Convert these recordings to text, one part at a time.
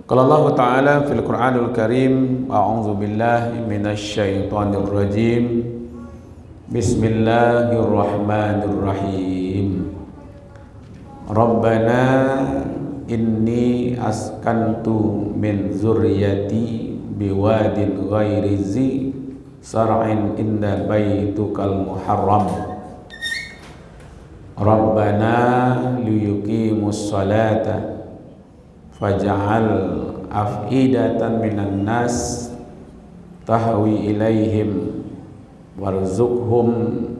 Qala Allah Ta'ala fil Qur'anil Karim, a'udzu billahi minasy syaithanir rajim. Bismillahirrahmanirrahim. Rabbana inni askantu min zurriyyati biwadin ghairi zi sar'in inda baitukal muharram. Rabbana liyuqimus salata faj'al af'idatan minan nas tahwi ilaihim warzuqhum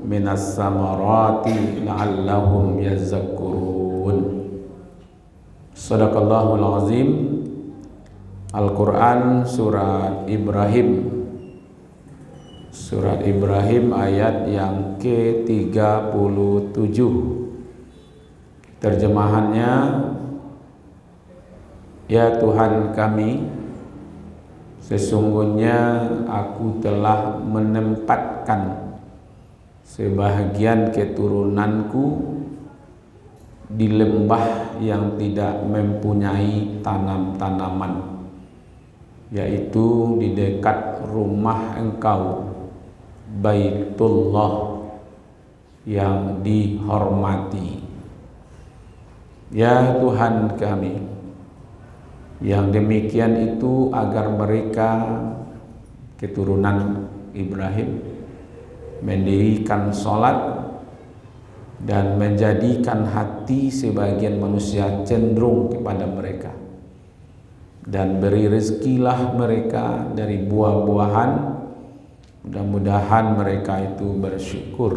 minas samarati la'allahum yazakkurun. Shadaqallahul azim. Al-Quran surat Ibrahim, surat Ibrahim ayat yang ke-37. Terjemahannya, ya Tuhan kami, sesungguhnya aku telah menempatkan sebahagian keturunanku di lembah yang tidak mempunyai tanam-tanaman, yaitu di dekat rumah Engkau, Baitullah yang dihormati. Ya Tuhan kami, yang demikian itu agar mereka keturunan Ibrahim mendirikan sholat dan menjadikan hati sebagian manusia cenderung kepada mereka, dan beri rezekilah mereka dari buah-buahan, mudah-mudahan mereka itu bersyukur.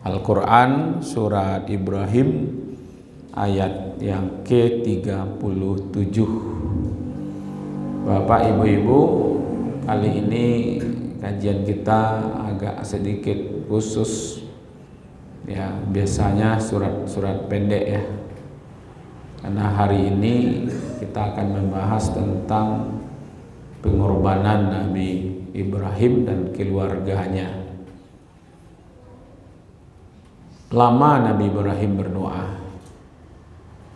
Al-Quran surat Ibrahim ayat yang ke-37. Bapak Ibu-ibu, kali ini kajian kita agak sedikit khusus ya, biasanya surat-surat pendek ya, karena hari ini kita akan membahas tentang pengorbanan Nabi Ibrahim dan keluarganya. Lama Nabi Ibrahim berdoa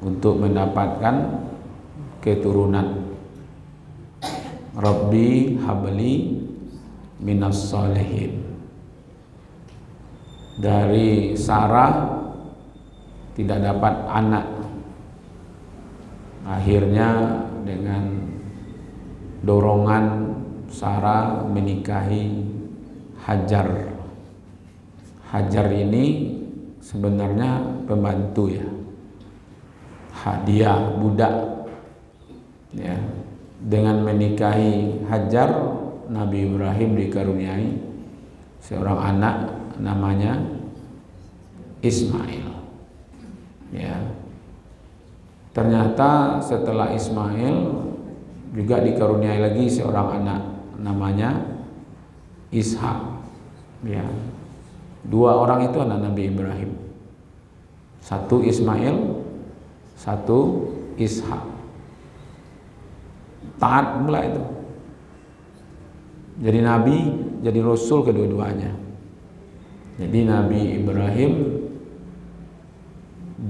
untuk mendapatkan keturunan. Rabbi habli minas salihin. Dari Sarah tidak dapat anak, akhirnya dengan dorongan Sarah menikahi Hajar. Hajar ini sebenarnya pembantu ya, hadiah budak ya. Dengan menikahi Hajar, Nabi Ibrahim dikaruniai seorang anak namanya Ismail ya. Ternyata setelah Ismail juga dikaruniai lagi seorang anak namanya Ishak ya. Dua orang itu anak Nabi Ibrahim, satu Ismail, satu Ishak. Taat pula itu, jadi nabi, jadi rasul kedua-duanya. Jadi Nabi Ibrahim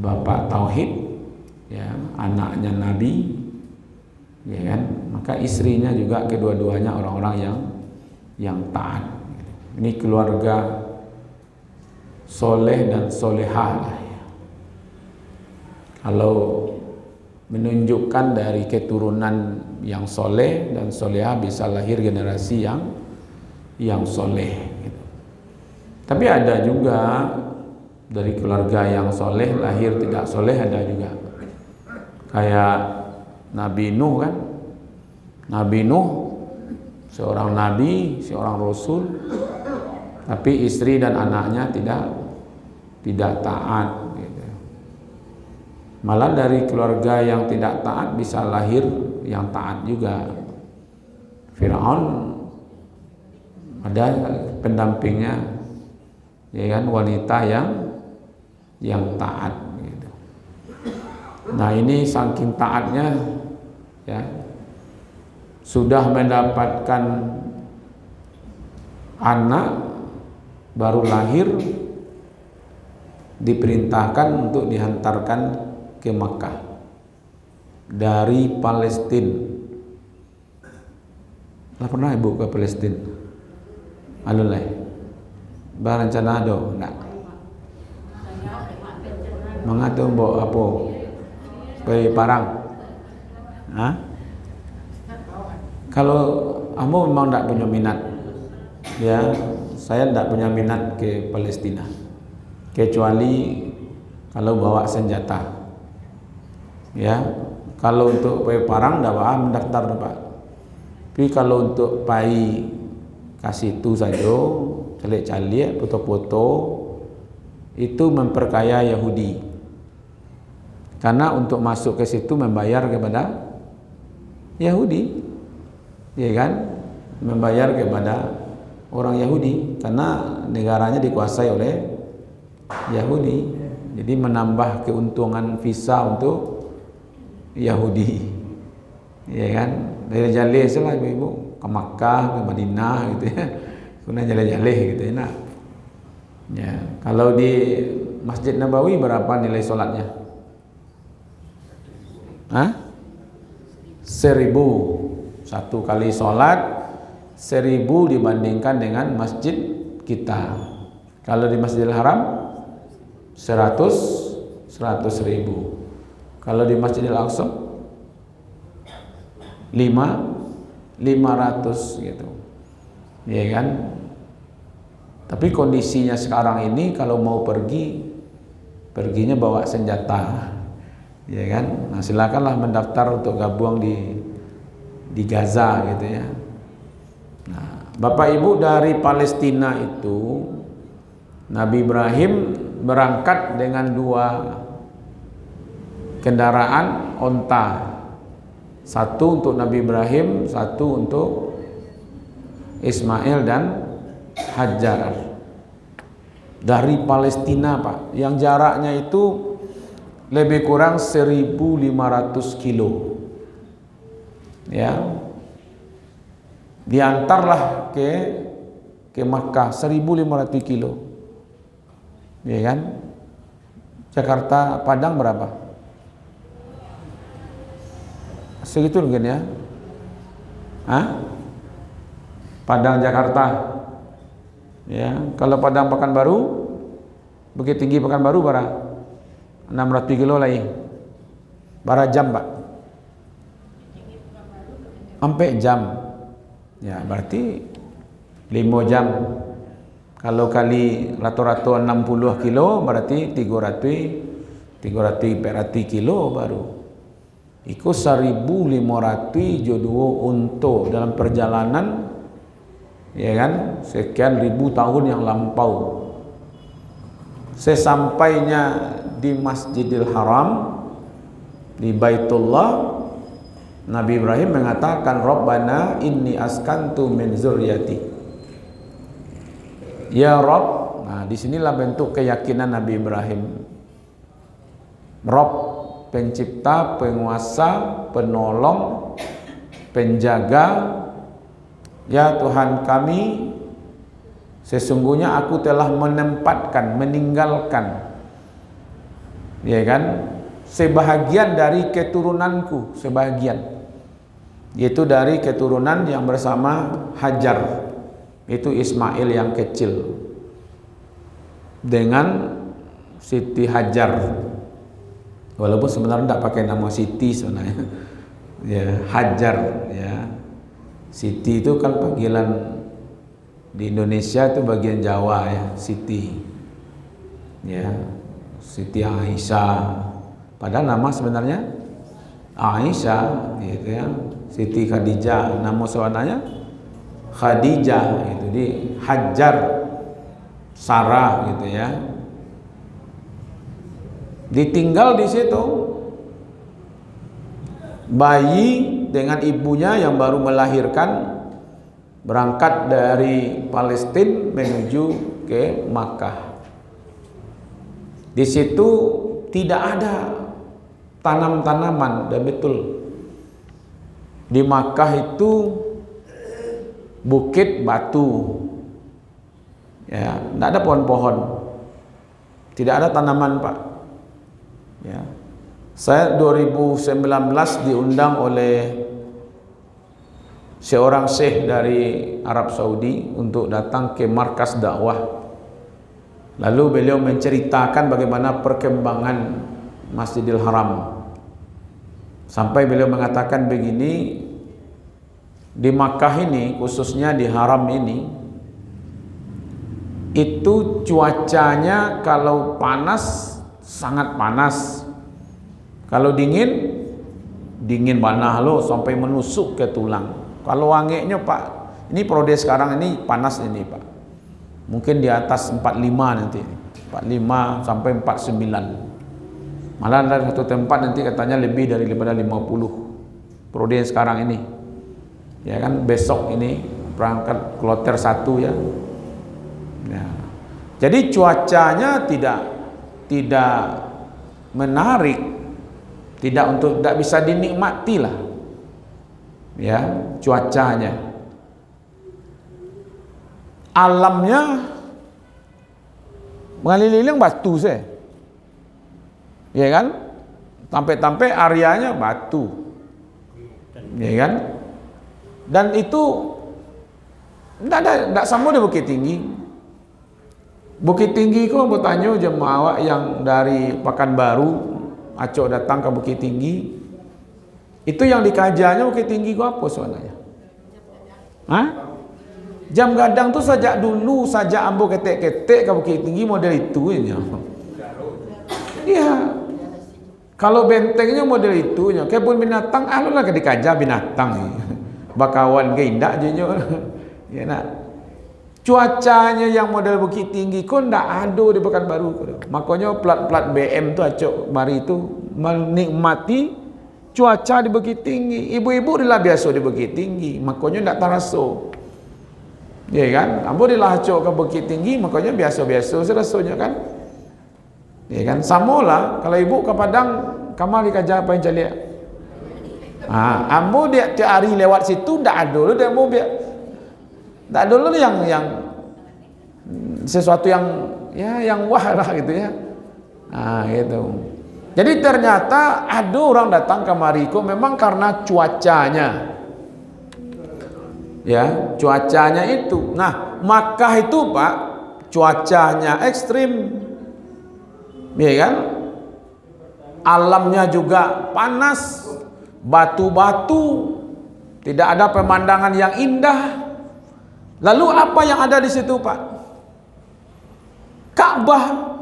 bapak tauhid ya, anaknya nabi ya kan, maka istrinya juga kedua-duanya orang-orang yang taat. Ini keluarga soleh dan solehah ya. Kalau menunjukkan dari keturunan yang soleh dan solehah bisa lahir generasi yang soleh gitu. Tapi ada juga dari keluarga yang soleh lahir tidak soleh, ada juga. Kayak Nabi Nuh kan. Nabi Nuh seorang nabi, seorang rasul, tapi istri dan anaknya tidak taat gitu. Malah dari keluarga yang tidak taat bisa lahir yang taat juga. Firaun ada pendampingnya ya kan, wanita yang taat gitu. Nah ini saking taatnya ya, sudah mendapatkan anak baru lahir diperintahkan untuk dihantarkan ke Makkah. dari Palestina. Lah pernah ibu ke Palestina? Alun lah. Berencana do nak. Mengatur mbok apa? Pergi parang. Hah? Kalau kamu memang tidak punya minat, ya, saya tidak punya minat ke Palestina, kecuali kalau bawa senjata. Ya, kalau untuk pergi parang tidak apa mendaftar Pak. Tapi kalau untuk pergi kasih itu saja, calik-calik, foto-foto, itu memperkaya Yahudi. Karena untuk masuk ke situ membayar kepada Yahudi, ya kan? Membayar kepada orang Yahudi karena negaranya dikuasai oleh Yahudi. Jadi menambah keuntungan visa untuk Yahudi, ya kan? Dari jalih salah ibu ke Makkah, ke Madinah gitu ya. Kuna jalih-jalih gitu ya. Nah, ya, kalau di Masjid Nabawi berapa nilai sholatnya? Hah? 1.000. Satu kali sholat 1.000 dibandingkan dengan masjid kita. Kalau di Masjidil Haram 100.000. Kalau di Masjidil Aqsa 500 gitu. Ya kan? Tapi kondisinya sekarang ini kalau mau perginya bawa senjata. Ya kan? Nah, silakanlah mendaftar untuk gabung di Gaza gitu ya. Nah, Bapak Ibu dari Palestina itu Nabi Ibrahim berangkat dengan 2 kendaraan onta. Satu untuk Nabi Ibrahim, satu untuk Ismail dan Hajar. Dari Palestina, Pak. Yang jaraknya itu lebih kurang 1.500 kilo. Ya. Diantarlah ke Makkah 1.500 kilo. Ya kan? Jakarta Padang berapa? Segitu mungkin ya. Hah? Padang Jakarta. Ya, kalau Padang Pekanbaru, Bukit Tinggi Pekanbaru berapa? 600 kilo lagi. Berapa jam, Pak? Sampai jam. Ya, berarti 5 jam. Kalau kali rata-rata 60 kilo berarti 300 kilo baru. Iku 1.500 jodoh untuk dalam perjalanan, ya kan, sekian ribu tahun yang lampau. Sesampainya di Masjidil Haram, di Baitullah, Nabi Ibrahim mengatakan, Rabbana inni askantu min zurriyati. Ya Rabb. Nah, disinilah bentuk keyakinan Nabi Ibrahim. Rabb, pencipta, penguasa, penolong, penjaga. Ya Tuhan kami, sesungguhnya aku telah meninggalkan, ya kan, sebahagian dari keturunanku, sebahagian, yaitu dari keturunan yang bersama Hajar, itu Ismail yang kecil, dengan Siti Hajar, walaupun sebenarnya tidak pakai nama Siti sebenarnya, ya Hajar, ya. Siti itu kan panggilan di Indonesia, itu bagian Jawa ya, Siti, ya, Siti Aisyah. Padahal nama sebenarnya Aisyah, gitu ya. Siti Khadijah, nama sebenarnya Khadijah, itu di Hajar, Sarah, gitu ya. Ditinggal di situ, bayi dengan ibunya yang baru melahirkan, berangkat dari Palestina menuju ke Makkah. Di situ tidak ada tanam-tanaman, dan betul di Makkah itu bukit batu, ya, tidak ada pohon-pohon, tidak ada tanaman, Pak, ya. Saya 2019 diundang oleh seorang syekh dari Arab Saudi untuk datang ke markas dakwah. Lalu beliau menceritakan bagaimana perkembangan Masjidil Haram. Sampai beliau mengatakan begini, di Makkah ini, khususnya di Haram ini, itu cuacanya kalau panas sangat panas, kalau dingin dingin banah lo sampai menusuk ke tulang. Kalau wanginya Pak, ini periode sekarang ini panas ini Pak, mungkin di atas 45 nanti, 45 sampai 49. Malah ada satu tempat nanti katanya lebih daripada 50 periode sekarang ini. Ya kan, besok ini berangkat kloter 1 ya. Ya. Jadi cuacanya tidak menarik, tidak bisa dinikmati lah. Ya, cuacanya. Alamnya mengelilingi batu saya. Ya kan? Sampai areanya batu. Ya kan? Dan itu tidak sama di Bukit Tinggi. Bukit Tinggi kok bertanya jemaah yang dari Pekanbaru acok datang ke Bukit Tinggi, itu yang dikajanya Bukit Tinggi kok apa sebenarnya? Hah? Jam gadang tuh sejak dulu saja ambo ketek-ketek ke Bukit Tinggi model itu ya. Iya. Kalau bentengnya model itu nya, kebun binatang alulah ke dikaja binatang. Bakawan ke indah je nya. Ya nak. Cuacanya yang model Bukit Tinggi kok ndak ada di Pekanbaru. Makanya plat-plat BM tu acok mari itu menikmati cuaca di Bukit Tinggi. Ibu-ibu adalah biasa di Bukit Tinggi, makanya ndak terasa. Ya kan? Ambo dilah acok ke Bukit Tinggi, makanya biasa-biasa serasanya kan. Ya kan? Samalah kalau ibu ke Padang, kamu dikaja apa yang caliak? Ambo dia tiap hari lewat situ ndak ada lu dia mau biar tak dulu yang sesuatu yang wah lah gitu ya. Gitu. Jadi ternyata ada orang datang ke Mariko memang karena cuacanya. Ya, cuacanya itu. Nah, Makkah itu Pak, cuacanya ekstrim. Ya kan? Alamnya juga panas, batu-batu, tidak ada pemandangan yang indah. Lalu apa yang ada di situ Pak? Ka'bah.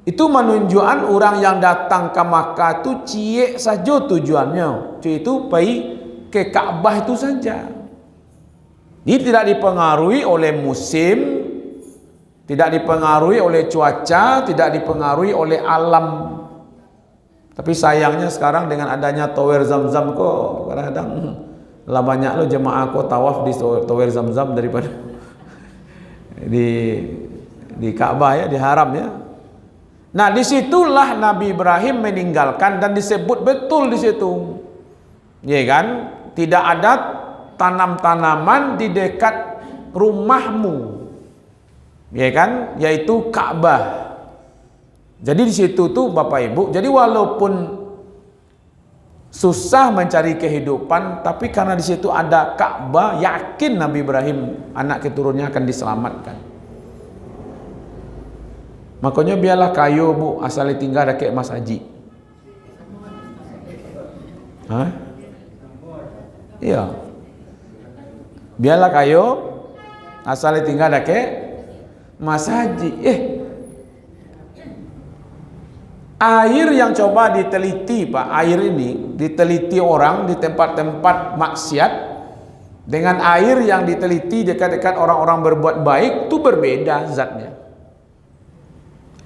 Itu menunjukkan orang yang datang ke Makkah itu cie saja tujuannya. Itu pergi ke Ka'bah itu saja. Ini tidak dipengaruhi oleh musim, tidak dipengaruhi oleh cuaca, tidak dipengaruhi oleh alam. Tapi sayangnya sekarang dengan adanya tower Zam-Zam kok kadang-kadang lah banyak lo jemaah kok tawaf di tower Zam-Zam daripada di Ka'bah ya, di haram ya. Nah, disitulah Nabi Ibrahim meninggalkan dan disebut betul di situ. Ya kan? Tidak ada tanam-tanaman di dekat rumahmu. Ya kan? Yaitu Ka'bah. Jadi di situ tuh Bapak Ibu, jadi walaupun susah mencari kehidupan, tapi karena di situ ada Ka'bah, yakin Nabi Ibrahim anak keturunannya akan diselamatkan. Makanya biarlah kayu Bu asal tinggal dekat Mas Haji. Hah? Iya. Biarlah kayu asal tinggal dekat Mas Haji. Air yang coba diteliti Pak, air ini diteliti orang di tempat-tempat maksiat dengan air yang diteliti dekat-dekat orang-orang berbuat baik itu berbeda zatnya.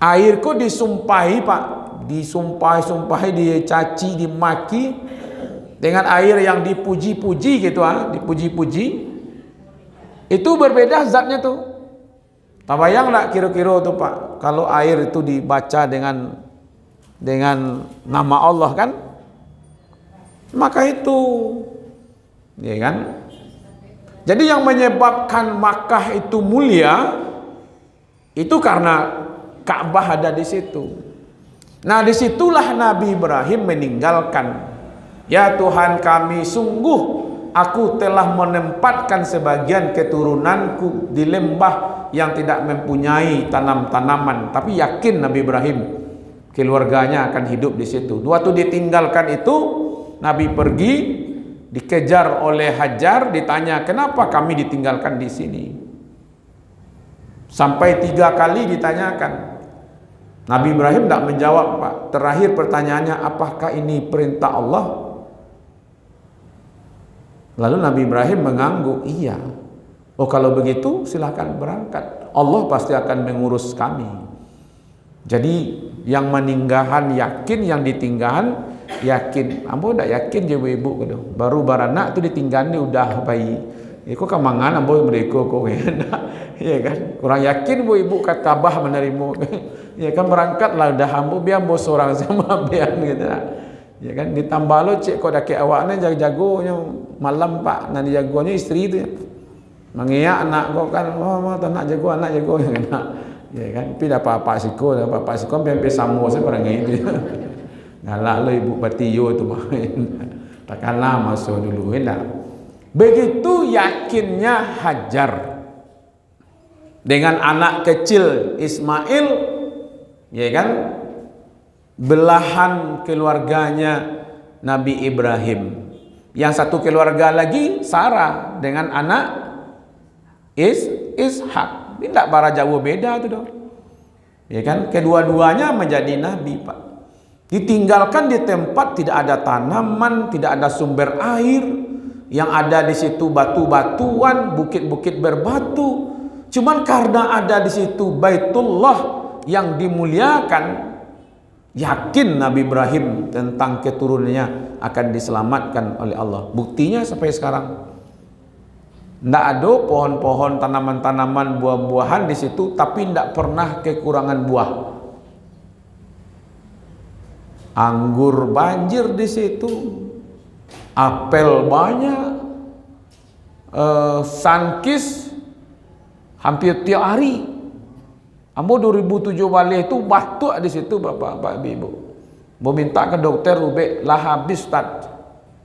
Air kok disumpahi Pak, disumpahi, dicaci, dimaki dengan air yang dipuji-puji gitu dipuji-puji. Itu berbeda zatnya tuh. Tak bayang tak kira-kira tuh Pak, kalau air itu dibaca dengan nama Allah kan, maka itu ya kan. Jadi yang menyebabkan Makkah itu mulia itu karena Ka'bah ada di situ. Nah, disitulah Nabi Ibrahim meninggalkan. Ya Tuhan kami, sungguh aku telah menempatkan sebagian keturunanku di lembah yang tidak mempunyai tanam-tanaman. Tapi yakin Nabi Ibrahim keluarganya akan hidup di situ. Waktu ditinggalkan itu, Nabi pergi, dikejar oleh Hajar, ditanya kenapa kami ditinggalkan di sini. Sampai 3 kali ditanyakan. Nabi Ibrahim tidak menjawab, Pak. Terakhir pertanyaannya, apakah ini perintah Allah? Lalu Nabi Ibrahim mengangguk, iya. Oh kalau begitu silakan berangkat. Allah pasti akan mengurus kami. Jadi yang meninggahan yakin, yang ditinggahan yakin. Ambo tidak yakin je ibu gitu. Baru baranak tu ditinggahan dia udah bayi. Iko kamangan ambo mereka kok ya kan. Kurang yakin bu ibu kat tabah menerima. Ya kan berangkatlah dah ambo biar ambo seorang sama biar gitu. Ya kan ditambah lo cek kok daki awaknya jago-jagonya malam Pak nanti jagonya istri itu. Mengiak anak kok kan oh nak jago anak jago ya kan. Ya kan tapi dah pak siko sampai samo saya barang itu. Galak lo ibu Batiyo itu mah. Takkanlah masuk dulu enak. Begitu yakinnya Hajar dengan anak kecil Ismail, ya kan, belahan keluarganya Nabi Ibrahim. Yang satu keluarga lagi Sarah dengan anak Ishak. Ini tidak bara jauh beda tu dong. Ya kan, kedua-duanya menjadi nabi, Pak. Ditinggalkan di tempat tidak ada tanaman, tidak ada sumber air. Yang ada di situ batu-batuan, bukit-bukit berbatu. Cuman karena ada di situ Baitullah yang dimuliakan, yakin Nabi Ibrahim tentang keturunannya akan diselamatkan oleh Allah. Buktinya sampai sekarang tidak ada pohon-pohon, tanaman-tanaman, buah-buahan di situ, tapi tidak pernah kekurangan buah. Anggur banjir di situ. Apel banyak, sankis hampir tiap hari. Ambo 2007 balik itu batuk di situ bapak ibu. Mau minta ke dokter ubek lah habis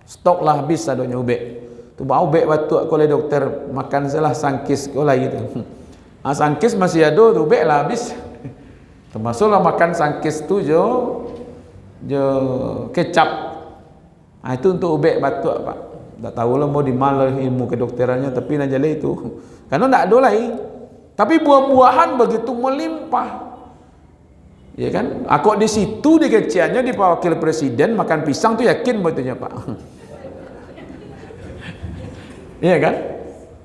stok lah habis adanya ubek. Tu bau ubek batuk oleh dokter makan salah sankis ko lah gitu. Sankis masih ada ubek lah habis. Termasuklah makan sankis tu jo kecap. Itu untuk ubek batuk Pak. Tak tahulah mau di mana ilmu kedokterannya, tapi najale itu. Karena tak ada lagi. Tapi buah-buahan begitu melimpah. Ya kan? Aku di situ di keciannya di Pak Wakil Presiden makan pisang tu yakin betulnya Pak. Iya kan?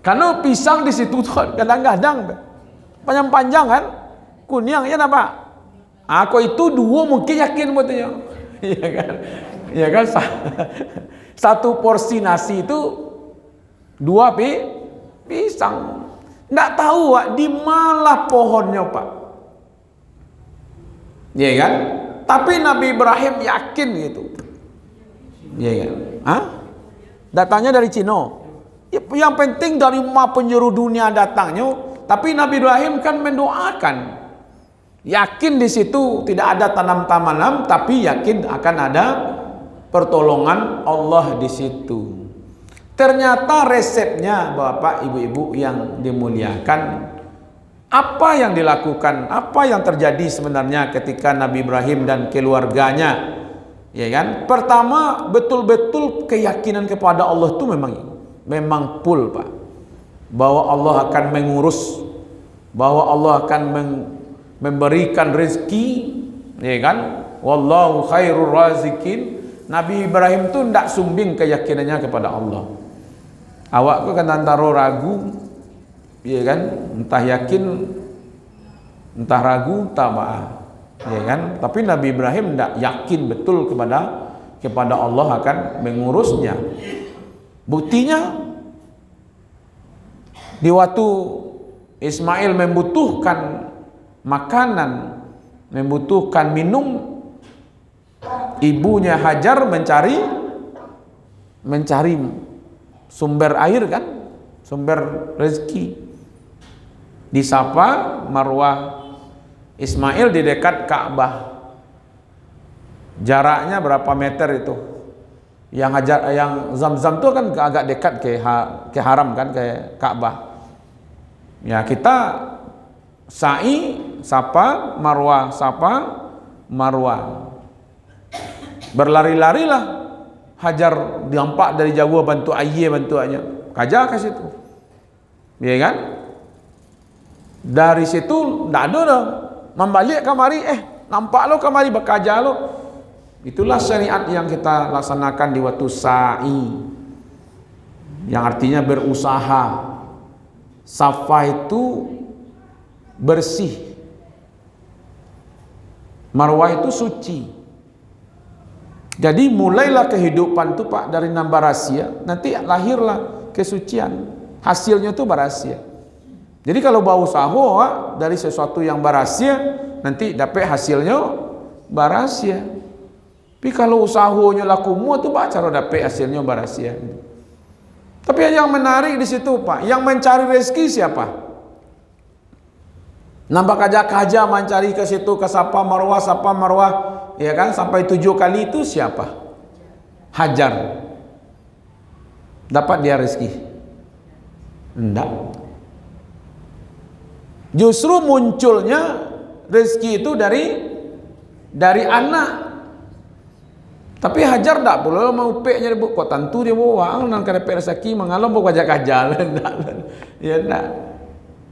Karena pisang di situ kadang-kadang panjang-panjang kan? Kuning ya Pak. Aku itu 2 mungkin yakin betulnya. Iya kan? Ya kan, satu porsi nasi itu 2 pisang. Nggak tahu Pak, di mana pohonnya Pak. Ya kan? Tapi Nabi Ibrahim yakin gitu. Ya kan? Datangnya dari Cina. Yang penting dari penjuru dunia datangnya. Tapi Nabi Ibrahim kan mendoakan. Yakin di situ tidak ada tanam-tanaman, tapi yakin akan ada pertolongan Allah di situ. Ternyata resepnya Bapak Ibu-ibu yang dimuliakan, apa yang dilakukan, apa yang terjadi sebenarnya ketika Nabi Ibrahim dan keluarganya, ya kan? Pertama, betul-betul keyakinan kepada Allah itu memang full Pak. Bahwa Allah akan mengurus, bahwa Allah akan memberikan rezeki, ya kan? Wallahu khairur razikin. Nabi Ibrahim tu tidak sumbing keyakinannya kepada Allah. Awak tu kan antara ragu, ya kan? Entah yakin, entah ragu, entah maaf, ya kan? Tapi Nabi Ibrahim tidak yakin betul kepada Allah akan mengurusnya. Buktinya di waktu Ismail membutuhkan makanan, membutuhkan minum, ibunya Hajar mencari sumber air kan, sumber rezeki. Di Safa Marwah Ismail di dekat Ka'bah. Jaraknya berapa meter itu? Yang Zam-Zam itu kan agak dekat ke haram kan, ke Ka'bah. Ya kita sa'i, Safa, Marwah, Safa, Marwah. Berlari-larilah. Hajar nampak dari jauh, bantu ayye, bantu aja. Kaja ke situ. Ya kan? Dari situ enggak ada dah. Membalik kemari, nampak lo kemari bakaja lo. Itulah syariat yang kita laksanakan di waktu sa'i, yang artinya berusaha. Safa itu bersih, Marwah itu suci. Jadi mulailah kehidupan itu Pak dari nambah rahasia, nanti lahirlah kesucian. Hasilnya itu berahasia. Jadi kalau bau saho dari sesuatu yang berahasia, nanti dapat hasilnya berahasia. Tapi kalau usahonya laku mu tu Pak cara dapat hasilnya berahasia. Tapi yang menarik di situ Pak, yang mencari rezeki siapa? Nampak kaja mencari ke situ, ke Safa Marwah, ya kan, sampai 7 kali itu siapa? Hajar. Dapat dia rezeki? Enggak. Justru munculnya rezeki itu dari anak. Tapi Hajar tak boleh mau peknya dia kok tentu dia bawa nang kada pek rezeki mengalam bawa kajal. Ya enggak.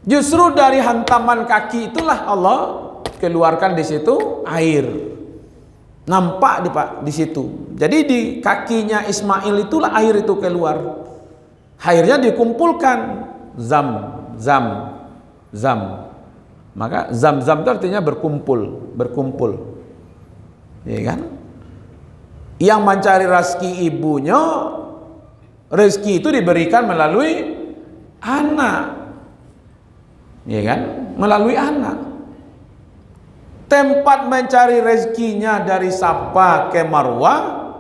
Justru dari hantaman kaki itulah Allah keluarkan di situ air. Nampak di situ. Jadi di kakinya Ismail itulah air itu keluar. Airnya dikumpulkan. Zam. Maka zam-zam itu artinya berkumpul. Ya kan? Yang mencari rezeki ibunya, rezeki itu diberikan melalui anak. Ya kan? Melalui anak. Tempat mencari rezekinya dari Safa ke Marwah,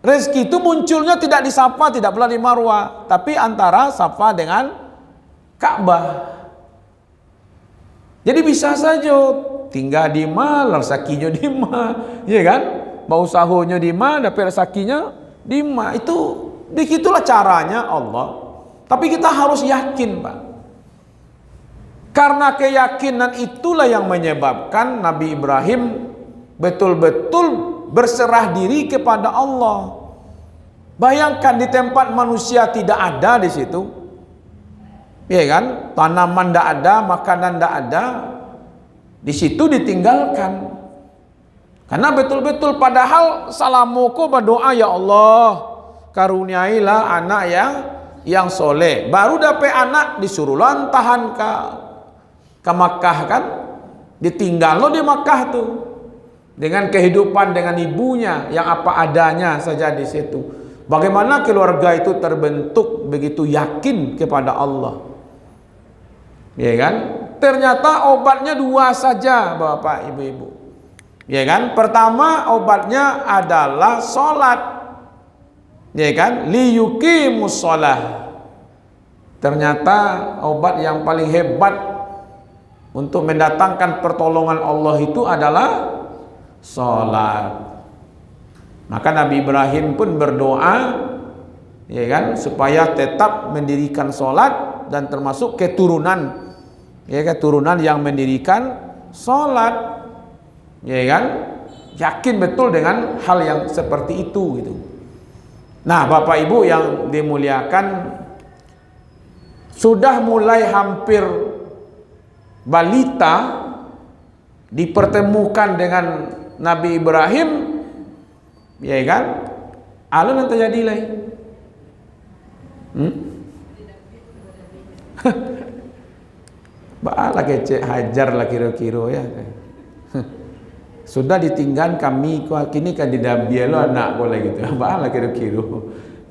rezeki itu munculnya tidak di Safa, tidak pula di Marwah, tapi antara Safa dengan Ka'bah. Jadi bisa saja tinggal di mana, rezekinya di mana, ya kan? Mau usahonya di mana, dapat rezekinya di mana. Itu begitulah caranya Allah. Tapi kita harus yakin, Pak. Karena keyakinan itulah yang menyebabkan Nabi Ibrahim betul-betul berserah diri kepada Allah. Bayangkan di tempat manusia tidak ada di situ. Ya kan? Tanaman tidak ada, makanan tidak ada. Di situ ditinggalkan. Karena betul-betul padahal salamuku berdoa, ya Allah, karuniailah anak yang soleh. Baru dapat anak disuruh lantahan ke Makkah kan, ditinggal lo di Makkah tuh dengan kehidupan dengan ibunya yang apa adanya saja di situ. Bagaimana keluarga itu terbentuk begitu yakin kepada Allah, ya kan? Ternyata obatnya 2 saja Bapak Ibu-ibu, ya kan? Pertama obatnya adalah sholat, ya kan? Liyuqimus sholah. Ternyata obat yang paling hebat untuk mendatangkan pertolongan Allah itu adalah sholat. Maka Nabi Ibrahim pun berdoa, ya kan, supaya tetap mendirikan sholat dan termasuk keturunan, ya, keturunan yang mendirikan sholat, ya kan, yakin betul dengan hal yang seperti itu gitu. Nah, Bapak Ibu yang dimuliakan, sudah mulai hampir balita dipertemukan dengan Nabi Ibrahim, ya kan? Alun yang terjadi lah. Ba'ala kecek Hajar lah kira-kira ya. Sudah ditinggal kami kini kan didabielo anak boleh gitu. Ba'ala kira-kira.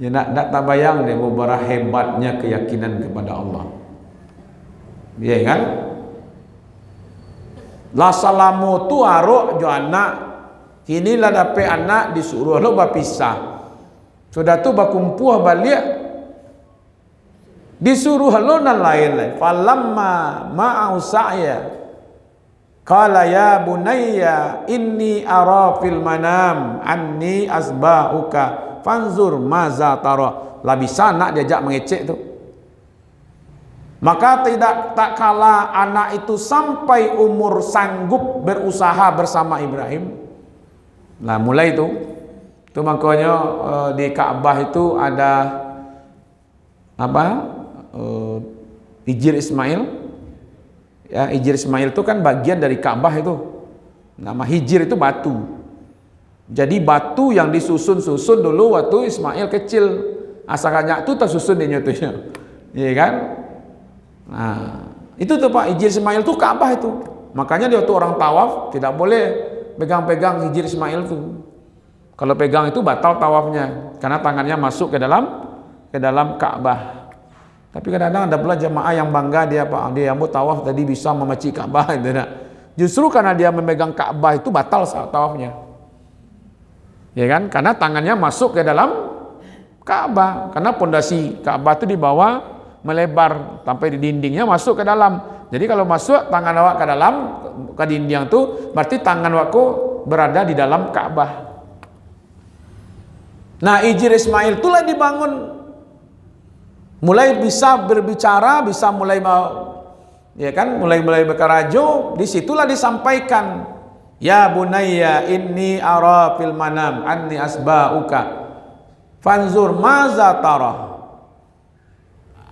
Ya nak tak bayang deh beberapa hebatnya keyakinan kepada Allah. Ya kan? La salamu tu arok jo anak, kini lah dapat anak disuruh lo berpisah. Sudah tu berkumpul balik, disuruh lo dan lain-lain. Falamma ma'au sa'ya, Qala ya bunayya inni ara fil manam anni asba'uka fanzur maza tara. Lah bisa nak diajak mengecek tu. Maka tak kala anak itu sampai umur sanggup berusaha bersama Ibrahim. Nah mulai itu makanya di Ka'bah itu ada apa? Hijir Ismail. Ya, Hijir Ismail itu kan bagian dari Ka'bah itu. Nama hijir itu batu. Jadi batu yang disusun-susun dulu waktu Ismail kecil. Asalnya itu tersusun di nyotonya. Iya kan? Nah, itu tuh Pak, Hijir Ismail itu Ka'bah itu. Makanya dia tuh orang tawaf tidak boleh pegang-pegang Hijir Ismail itu. Kalau pegang itu batal tawafnya karena tangannya masuk ke dalam Ka'bah. Tapi kadang-kadang ada pula jemaah yang bangga dia mau tawaf tadi bisa memecik Ka'bah itu. Justru karena dia memegang Ka'bah itu batal tawafnya. Ya kan? Karena tangannya masuk ke dalam Ka'bah. Karena pondasi Ka'bah itu di bawah melebar sampai di dindingnya masuk ke dalam. Jadi kalau masuk tangan awak ke dalam ke dinding itu berarti tangan awakku berada di dalam Ka'bah. Nah, Hijir Ismail itulah dibangun. Mulai bisa berbicara, bisa mulai ya kan, mulai berkarajo, disitulah disampaikan, ya bunayya inni ara fil manam anni asba'uka fanzur maza tara.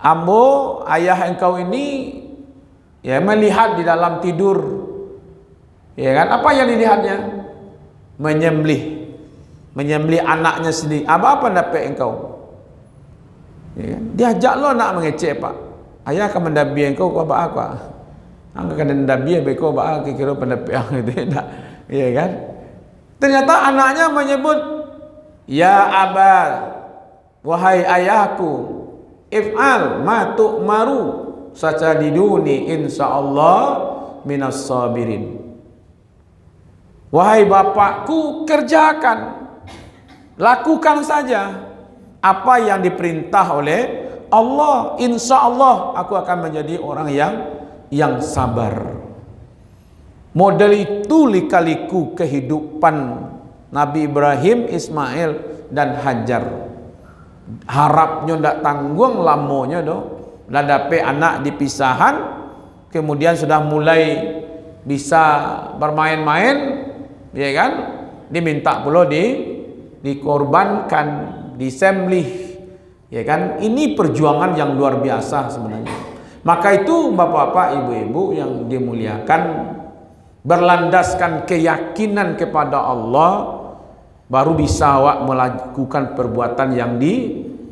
Ambo, ayah engkau ini ya melihat di dalam tidur. Ya kan? Apa yang dilihatnya? Menyembelih anaknya sendiri. Apa pendapat engkau? Ya kan? Diajak lo nak mengecek Pak. Ayah akan mendabi engkau kau apa? Angka akan mendabi engkau apa? Kira pendapat yang itu tak. Ya kan? Ternyata anaknya menyebut, ya abah, wahai ayahku, if'al ma tu'maru sajadiduni insyaallah minas sabirin. Wahai bapakku, kerjakan, lakukan saja apa yang diperintah oleh Allah, insyaallah aku akan menjadi orang yang sabar. Model itu lika-liku kehidupan Nabi Ibrahim, Ismail dan Hajar. Harapnya ndak tanggung lamonya doh. Lah dapat anak dipisahan, kemudian sudah mulai bisa bermain-main, ya kan? Diminta pula dikorbankan, disembelih, ya kan? Ini perjuangan yang luar biasa sebenarnya. Maka itu bapak-bapak, ibu-ibu yang dimuliakan, berlandaskan keyakinan kepada Allah, baru bisa awak melakukan perbuatan yang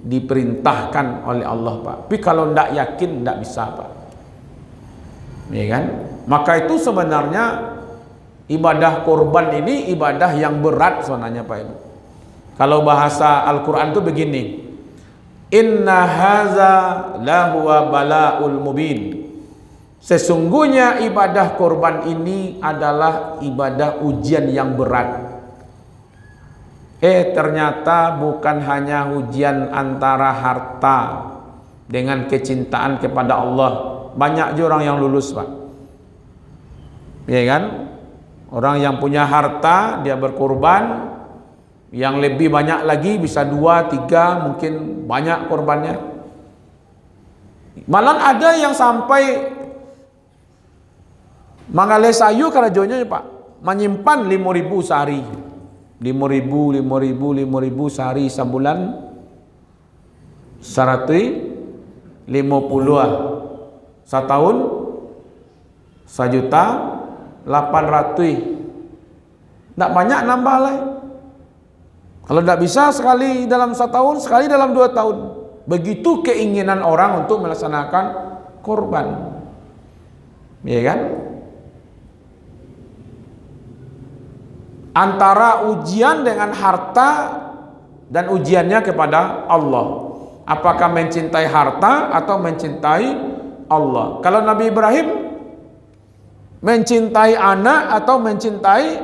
diperintahkan oleh Allah Pak. Tapi kalau tidak yakin tidak bisa Pak. Ya kan? Maka itu sebenarnya ibadah korban ini ibadah yang berat sebenarnya Pak Ibu. Kalau bahasa Al-Quran itu begini, inna haza lahuwa bala'ul mubin. Sesungguhnya ibadah korban ini adalah ibadah ujian yang berat. Ternyata bukan hanya ujian antara harta dengan kecintaan kepada Allah. Banyak juga orang yang lulus Pak. Ya kan? Orang yang punya harta dia berkorban, yang lebih banyak lagi bisa 2, 3, mungkin banyak korbannya. Malah ada yang sampai mangalai sayu karajonya Pak, menyimpan 5.000 sehari. 5.000 sehari sebulan 150 setahun 1.800.000. Tidak banyak nambah lah. Kalau tidak bisa sekali dalam 1 tahun, sekali dalam 2 tahun. Begitu keinginan orang untuk melaksanakan korban. Ya kan? Antara ujian dengan harta dan ujiannya kepada Allah. Apakah mencintai harta atau mencintai Allah? Kalau Nabi Ibrahim mencintai anak atau mencintai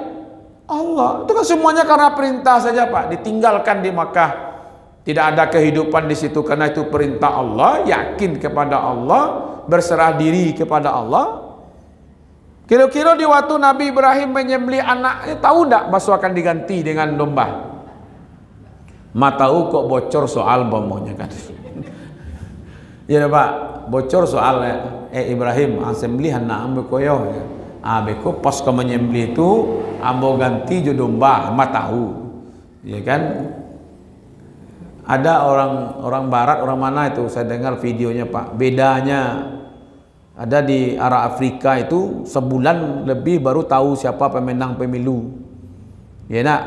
Allah? Itu kan semuanya karena perintah saja Pak. Ditinggalkan di Makkah, tidak ada kehidupan di situ karena itu perintah Allah. Yakin kepada Allah, berserah diri kepada Allah. Kira-kira di waktu Nabi Ibrahim menyembelih anaknya, tahu tidak bakso akan diganti dengan domba? Tahu kok bocor soal bomonya kan? Ya Pak, bocor soal Ibrahim sembelih anak ambo koyo. Beko pas ke menyembelih itu ambo ganti jo domba, tahu. Ya kan? Ada orang barat, orang mana itu saya dengar videonya Pak. Bedanya ada di arah Afrika itu sebulan lebih baru tahu siapa pemenang pemilu. Ya nak,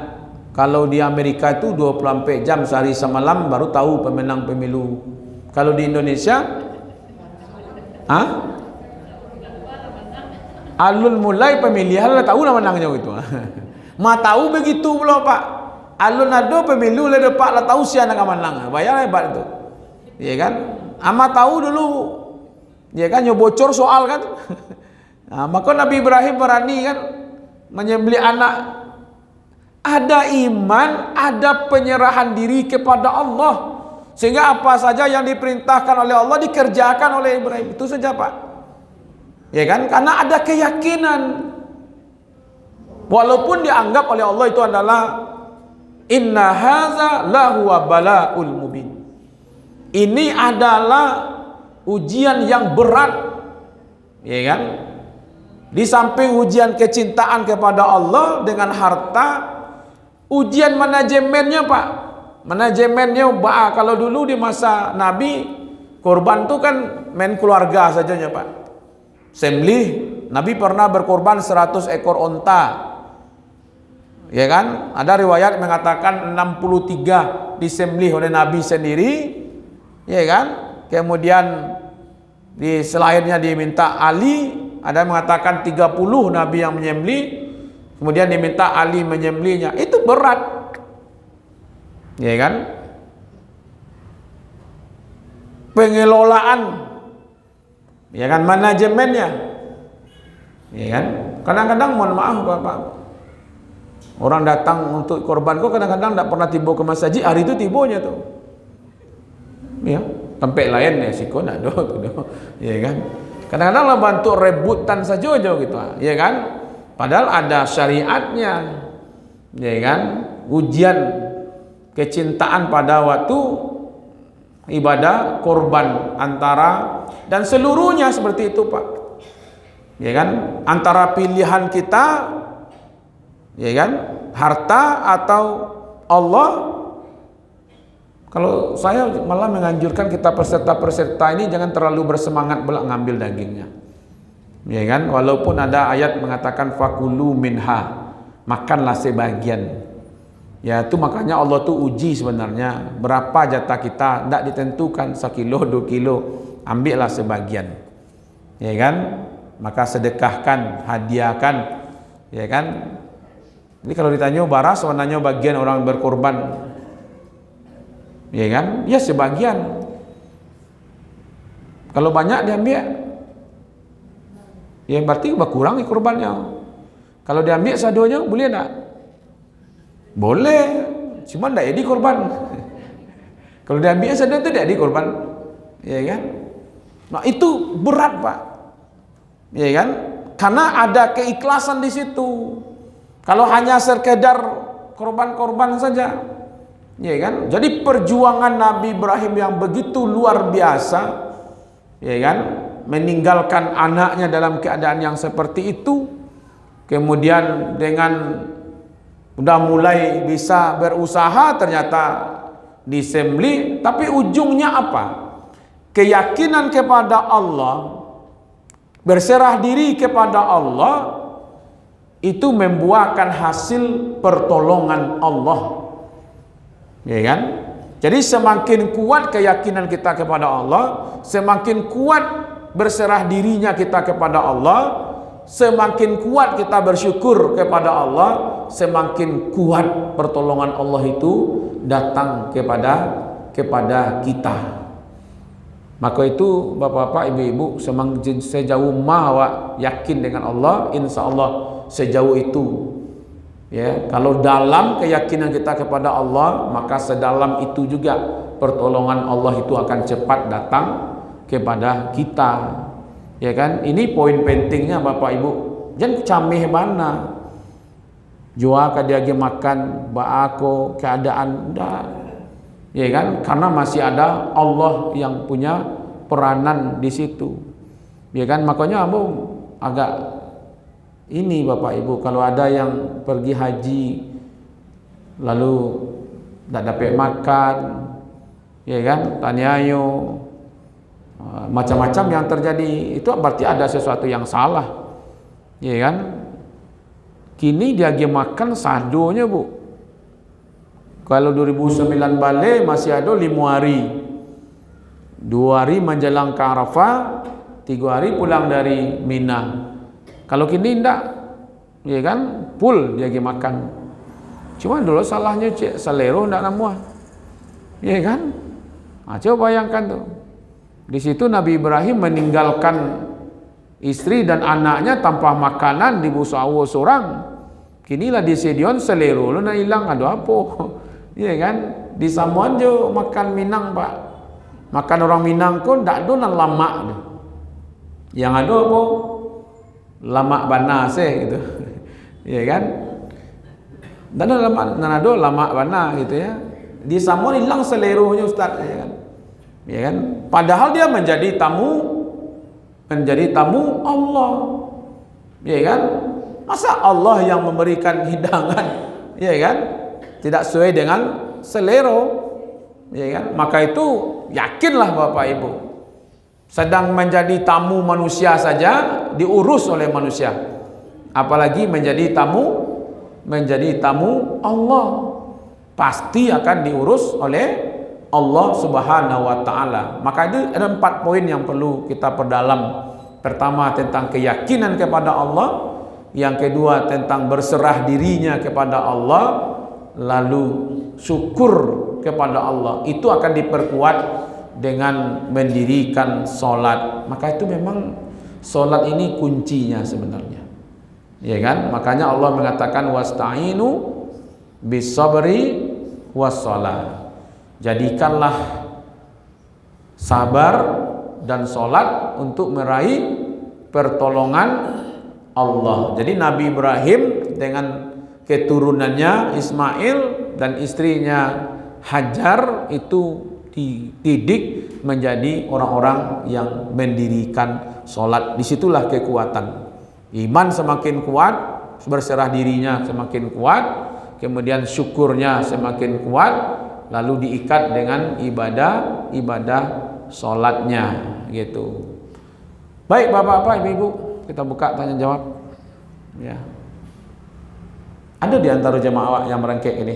kalau di Amerika itu 24 jam sehari semalam baru tahu pemenang pemilu. Kalau di Indonesia, alun mulai pemilihan lah tahu lah menangnya gitu. Tahu begitu pula Pak. Alun ada pemilu lah dapat lah tahu siapa yang menang. Bayar hebat itu. Ya kan? Tahu dulu. Ya kan, bocor soal kan. Maka Nabi Ibrahim berani kan menyembelih anak. Ada iman, ada penyerahan diri kepada Allah, sehingga apa saja yang diperintahkan oleh Allah dikerjakan oleh Ibrahim. Itu saja Pak. Ya kan, karena ada keyakinan. Walaupun dianggap oleh Allah itu adalah inna haza lahuwa bala'ul mubin. Ini adalah ujian yang berat, ya kan? Di samping ujian kecintaan kepada Allah dengan harta, ujian manajemennya Pak. Manajemennya kalau dulu di masa Nabi, korban itu kan main keluarga saja Pak. Sembelih, Nabi pernah berkorban 100 ekor onta. Ya kan? Ada riwayat mengatakan 63 disembelih oleh Nabi sendiri. Ya kan? Kemudian di selainnya diminta Ali, ada yang mengatakan 30 Nabi yang menyembelih, kemudian diminta Ali menyembelihnya. Itu berat. Ya kan? Pengelolaan, ya kan, manajemennya. Ya kan? Kadang-kadang mohon maaf Bapak, orang datang untuk korban kok kadang-kadang tidak pernah tiba ke masjid, hari itu tibanya tuh. Ya. Tempat lain ya siko nak do tuh, ya kan. Kadang-kadang lah bantu rebutan saja gitu, ya kan. Padahal ada syariatnya, ya kan. Ujian kecintaan pada waktu ibadah korban antara dan seluruhnya seperti itu Pak, ya kan. Antara pilihan kita, ya kan, harta atau Allah. Kalau saya malah menganjurkan kita peserta-peserta ini jangan terlalu bersemangat belak ngambil dagingnya. Ya kan? Walaupun ada ayat mengatakan fakulu minha, makanlah sebagian. Ya itu makanya Allah tuh uji sebenarnya berapa jatah kita, tidak ditentukan 1 kilo 2 kilo, ambillah sebagian. Ya kan? Maka sedekahkan, hadiahkan. Ya kan? Jadi kalau ditanya baras sebenarnya bagian orang berkorban, ya kan? Ya sebagian. Kalau banyak diambil, ya berarti berkurang korbannya. Kalau diambil sadonya boleh tak? Boleh, cuma tidak jadi korban. Kalau diambil sado itu tidak jadi korban, ya kan? Nah itu berat Pak, ya kan? Karena ada keikhlasan di situ. Kalau hanya sekedar korban-korban saja, ya kan? Jadi perjuangan Nabi Ibrahim yang begitu luar biasa, ya kan? Meninggalkan anaknya dalam keadaan yang seperti itu, kemudian dengan udah mulai bisa berusaha ternyata disembelih, tapi ujungnya apa? Keyakinan kepada Allah, berserah diri kepada Allah, itu membuahkan hasil pertolongan Allah. Ya kan? Jadi semakin kuat keyakinan kita kepada Allah, semakin kuat berserah dirinya kita kepada Allah, semakin kuat kita bersyukur kepada Allah, semakin kuat pertolongan Allah itu datang kepada kita. Maka itu bapak-bapak, ibu-ibu, sejauh maha yakin dengan Allah, insya Allah sejauh itu. Ya, kalau dalam keyakinan kita kepada Allah, maka sedalam itu juga pertolongan Allah itu akan cepat datang kepada kita. Ya kan? Ini poin pentingnya Bapak Ibu. Jangan camih mana. Jua ka dia makan baako keadaan dah. Ya kan? Karena masih ada Allah yang punya peranan di situ. Ya kan? Makanya ambo agak ini Bapak Ibu, kalau ada yang pergi haji lalu tidak dapat makan, ya kan? Taniayo macam-macam yang terjadi, itu berarti ada sesuatu yang salah. Ya kan? Kini dia makan sadonya Bu. Kalau 2009 balik masih ada 5 hari. 2 hari menjelang ke Arafah, 3 hari pulang dari Mina. Kalau kini enggak, ya kan? Full dia makan. Cuma dulu salahnya cek selero enggak namuah. Ya kan? Nah, coba bayangkan tuh. Di situ Nabi Ibrahim meninggalkan istri dan anaknya tanpa makanan di busawo seorang. Kinilah di Sedion selero lu nak hilang ada apa? Ya kan? Di Samoan jo makan Minang Pak. Makan orang Minang pun tak ada nan lama tu. Yang ada apa? Lama bana seh gitu. Ya kan? Dan ada lama bana gitu ya. Di Samoan hilang seleronya Ustaz ya kan? Ya kan? Padahal dia menjadi tamu Allah. Ya kan? Masa Allah yang memberikan hidangan, ya kan? Tidak sesuai dengan selero, ya kan? Maka itu yakinlah Bapak Ibu, sedang menjadi tamu manusia saja diurus oleh manusia, apalagi menjadi tamu Allah, pasti akan diurus oleh Allah Subhanahu wa taala. Maka itu ada 4 poin yang perlu kita perdalam. Pertama tentang keyakinan kepada Allah, yang kedua tentang berserah dirinya kepada Allah, lalu syukur kepada Allah. Itu akan diperkuat dengan mendirikan solat. Maka itu memang solat ini kuncinya sebenarnya, ya kan? Makanya Allah mengatakan wasta'inu bisabri wassalah. Jadikanlah sabar dan solat untuk meraih pertolongan Allah. Jadi Nabi Ibrahim dengan keturunannya Ismail dan istrinya Hajar itu dididik menjadi orang-orang yang mendirikan solat. Disitulah kekuatan. Iman semakin kuat, berserah dirinya semakin kuat, kemudian syukurnya semakin kuat, lalu diikat dengan ibadah solatnya gitu. Baik Bapak-bapak, Ibu-ibu, kita buka tanya jawab. Ya. Ada di antara jemaah yang merengkek ini.